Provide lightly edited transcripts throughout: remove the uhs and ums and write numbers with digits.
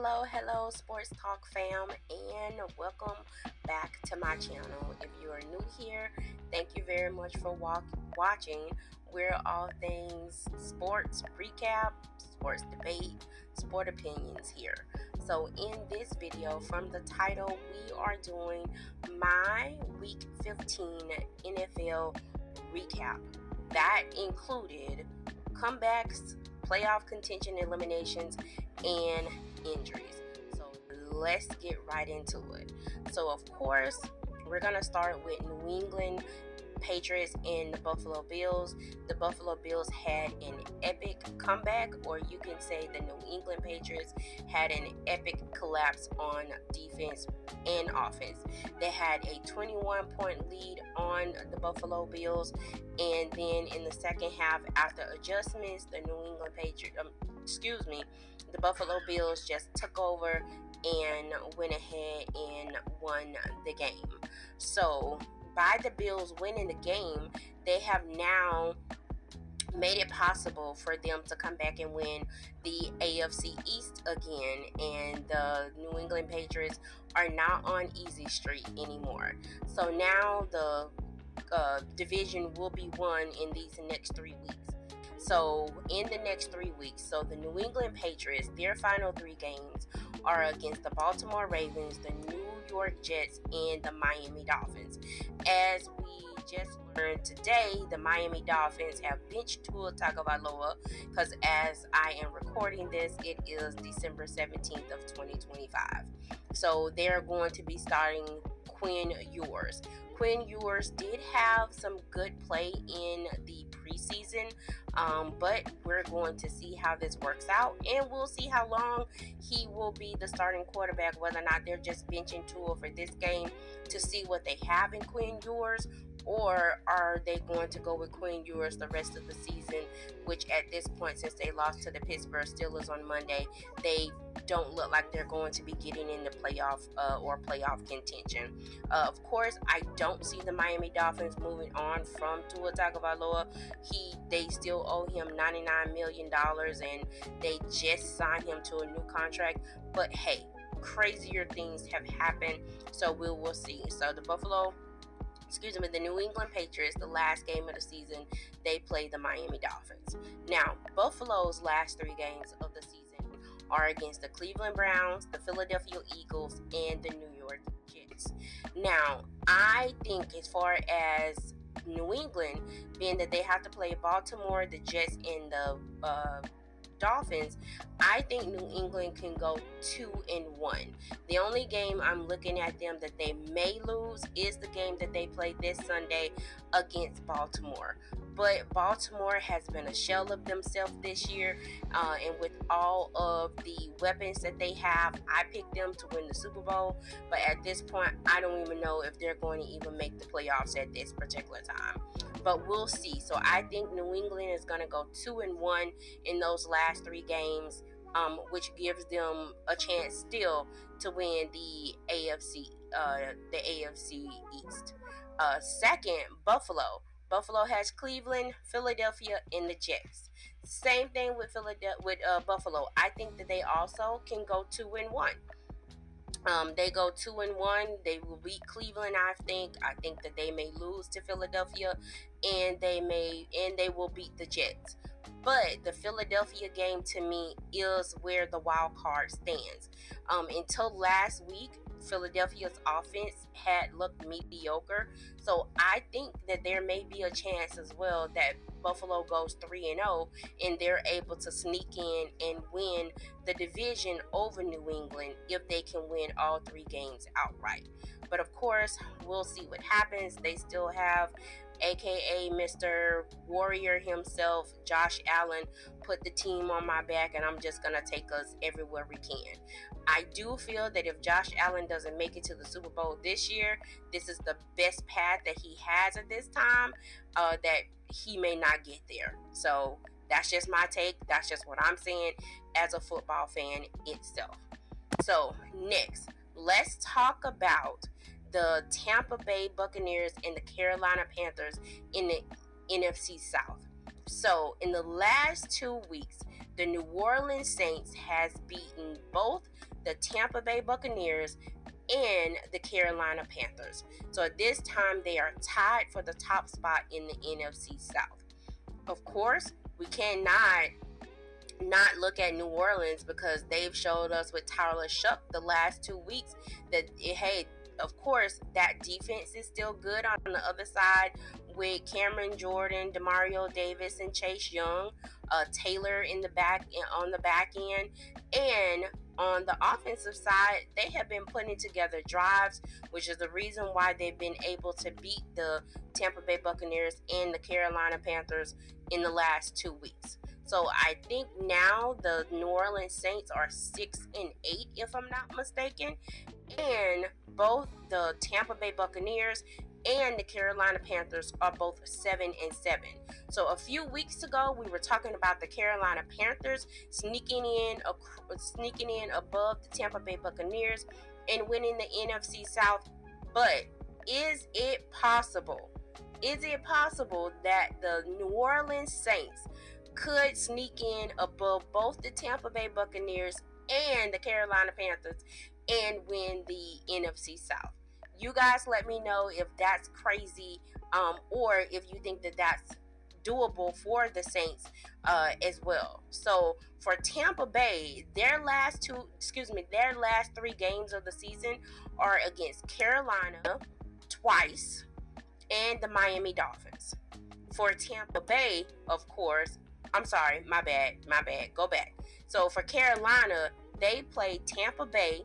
Hello, Sports Talk fam, and welcome back to my channel. If you are new here, thank you very much for watching. We're all things sports recap, sports debate, sport opinions here. So in this video, from the title, we are doing my Week 15 NFL recap. That included comebacks, playoff contention, eliminations, and injuries. So let's get right into it. So of course, we're gonna start with New England Patriots and the Buffalo Bills. The Buffalo Bills had an epic comeback, or you can say the New England Patriots had an epic collapse on defense and offense. They had a 21-point lead on the Buffalo Bills, and then in the second half, after adjustments, the the Buffalo Bills just took over and went ahead and won the game. So by the Bills winning the game, they have now made it possible for them to come back and win the AFC East again, and the New England Patriots are not on easy street anymore. So now the division will be won in these next 3 weeks. So in the next 3 weeks, so the New England Patriots, their final 3 games are against the Baltimore Ravens, the New York Jets, and the Miami Dolphins. As we just learned today, the Miami Dolphins have benched Tua Tagovailoa because as I am recording this, it is December 17th of 2025. So they're going to be starting Quinn Ewers. Quinn Ewers did have some good play in the preseason, but we're going to see how this works out, and we'll see how long he will be the starting quarterback, whether or not they're just benching Tua for this game to see what they have in Quinn Ewers, or are they going to go with Quinn Ewers the rest of the season, which at this point, since they lost to the Pittsburgh Steelers on Monday, they don't look like they're going to be getting in the playoff or playoff contention. Of course, I don't see the Miami Dolphins moving on from Tua Tagovailoa. They still owe him $99 million, and they just signed him to a new contract. But hey, crazier things have happened, so we will see. So the New England Patriots, the last game of the season, they play the Miami Dolphins. Now, Buffalo's last 3 games of the season are against the Cleveland Browns, the Philadelphia Eagles, and the New York Jets. Now, I think as far as New England, being that they have to play Baltimore, the Jets, and the Dolphins, I think New England can go 2-1. The only game I'm looking at them that they may lose is the game that they play this Sunday against Baltimore. But Baltimore has been a shell of themselves this year, and with all of the weapons that they have, I picked them to win the Super Bowl. But at this point, I don't even know if they're going to even make the playoffs at this particular time. But we'll see. So I think New England is going to go 2-1 in those last 3 games, which gives them a chance still to win the AFC East. Second, Buffalo. Buffalo has Cleveland, Philadelphia, and the Jets. Same thing with Buffalo. I think that they also can go 2-1. They go 2-1. They will beat Cleveland. I think that they may lose to Philadelphia, and they will beat the Jets. But the Philadelphia game, to me, is where the wild card stands. Until last week, Philadelphia's offense had looked mediocre. So I think that there may be a chance as well that Buffalo goes 3-0 and they're able to sneak in and win the division over New England if they can win all 3 games outright. But of course, we'll see what happens. They still have aka Mr. Warrior himself, Josh Allen, put the team on my back, and I'm just gonna take us everywhere we can. I do feel that if Josh Allen doesn't make it to the Super Bowl this year, this is the best path that he has at this time, that he may not get there. So that's just my take. That's just what I'm saying as a football fan itself. So next, let's talk about the Tampa Bay Buccaneers and the Carolina Panthers in the NFC South. So in the last 2 weeks, the New Orleans Saints has beaten both the Tampa Bay Buccaneers and the Carolina Panthers. So at this time, they are tied for the top spot in the NFC South. Of course, we cannot not look at New Orleans, because they've showed us with Tyler Shuck the last 2 weeks that hey, of course that defense is still good on the other side with Cameron Jordan, Demario Davis, and Chase Young, Taylor in the back on the back end, and on the offensive side, they have been putting together drives, which is the reason why they've been able to beat the Tampa Bay Buccaneers and the Carolina Panthers in the last 2 weeks. So I think now the New Orleans Saints are 6-8, if I'm not mistaken, and both the Tampa Bay Buccaneers and the Carolina Panthers are both 7-7. So a few weeks ago, we were talking about the Carolina Panthers sneaking in above the Tampa Bay Buccaneers and winning the NFC South. But is it possible? Is it possible that the New Orleans Saints could sneak in above both the Tampa Bay Buccaneers and the Carolina Panthers and win the NFC South? You guys let me know if that's crazy, or if you think that that's doable for the Saints as well. So for Tampa Bay, their last 3 games of the season are against Carolina twice and the Miami Dolphins. For Tampa Bay, of course, I'm sorry, my bad, go back. So for Carolina, they played Tampa Bay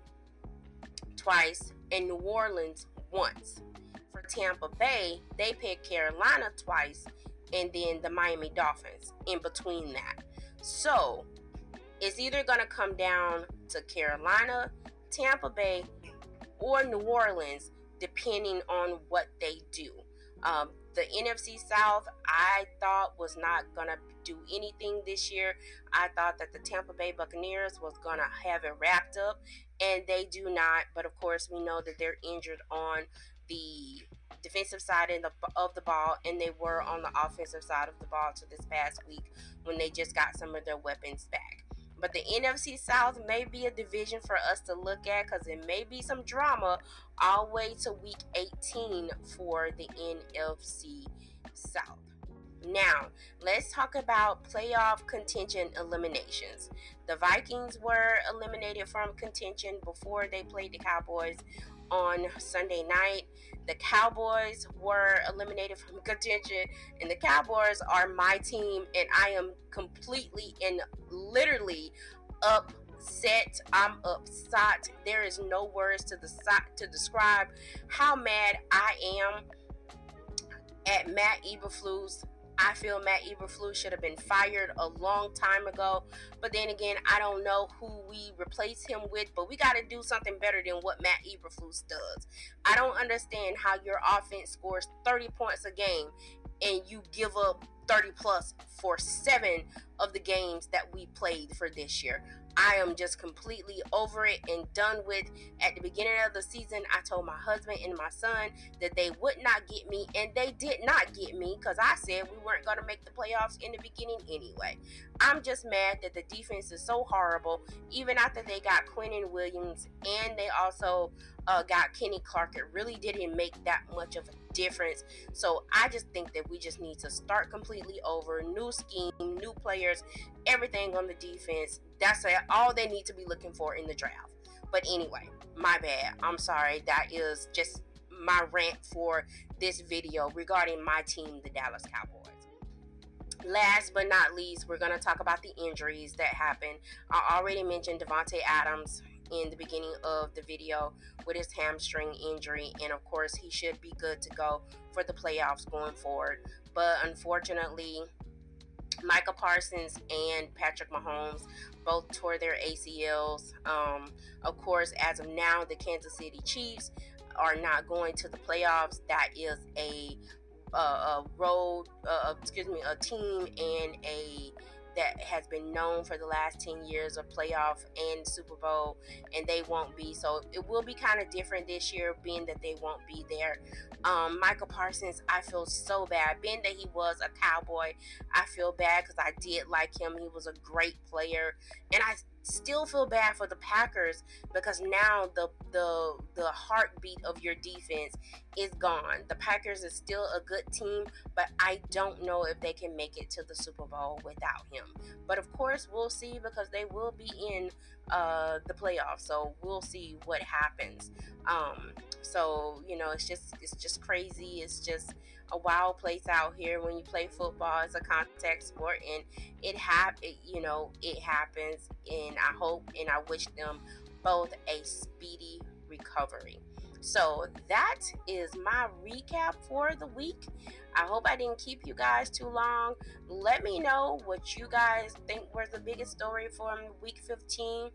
twice and New Orleans once. For Tampa Bay, they picked Carolina twice and then the Miami Dolphins in between that. So it's either going to come down to Carolina, Tampa Bay, or New Orleans, depending on what they do. The NFC South, I thought, was not going to do anything this year. I thought that the Tampa Bay Buccaneers was going to have it wrapped up, and they do not. But of course, we know that they're injured on the defensive side of the ball, and they were on the offensive side of the ball to this past week when they just got some of their weapons back. But the NFC South may be a division for us to look at, because it may be some drama all the way to week 18 for the NFC South. Now, let's talk about playoff contention eliminations. The Vikings were eliminated from contention before they played the Cowboys on Sunday night. The Cowboys were eliminated from contention, and the Cowboys are my team, and I am completely and literally upset. I'm upset. There is no words to describe how mad I am at Matt Eberflus. I feel Matt Eberflus should have been fired a long time ago. But then again, I don't know who we replace him with. But we got to do something better than what Matt Eberflus does. I don't understand how your offense scores 30 points a game and you give up 30 plus for 7 of the games that we played for this year. I am just completely over it and done with. At the beginning of the season, I told my husband and my son that they would not get me, and they did not get me, because I said we weren't going to make the playoffs in the beginning anyway. I'm just mad that the defense is so horrible, even after they got Quinnen Williams and they also got Kenny Clark. It really didn't make that much of a difference. So I just think that we just need to start completely over. New scheme, new players, everything on the defense. That's all they need to be looking for in the draft. But anyway, my bad. I'm sorry. That is just my rant for this video regarding my team, the Dallas Cowboys. Last but not least, we're going to talk about the injuries that happened. I already mentioned Devontae Adams in the beginning of the video with his hamstring injury, and of course he should be good to go for the playoffs going forward. But unfortunately, Micah Parsons and Patrick Mahomes both tore their ACLs. Of course, as of now, the Kansas City Chiefs are not going to the playoffs. That is a team that has been known for the last 10 years of playoff and Super Bowl, and they won't be. So it will be kind of different this year, being that they won't be there. Michael Parsons, I feel so bad. Being that he was a Cowboy, I feel bad because I did like him. He was a great player, and still feel bad for the Packers because now the heartbeat of your defense is gone. The Packers is still a good team, but I don't know if they can make it to the Super Bowl without him. But of course, we'll see because they will be in the playoffs, so we'll see what happens. So it's just crazy. It's just a wild place out here when you play football. It's a contact sport, and it happens. And I hope and I wish them both a speedy recovery. So that is my recap for the week. I hope I didn't keep you guys too long. Let me know what you guys think was the biggest story from week 15.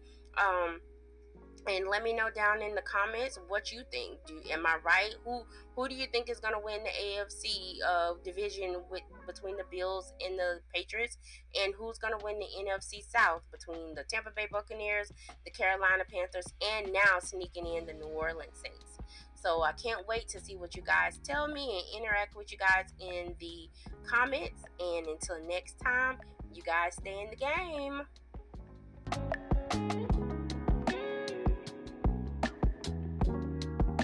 And let me know down in the comments what you think. Am I right? Who do you think is going to win the AFC division between the Bills and the Patriots? And who's going to win the NFC South between the Tampa Bay Buccaneers, the Carolina Panthers, and now sneaking in the New Orleans Saints? So I can't wait to see what you guys tell me and interact with you guys in the comments. And until next time, you guys stay in the game.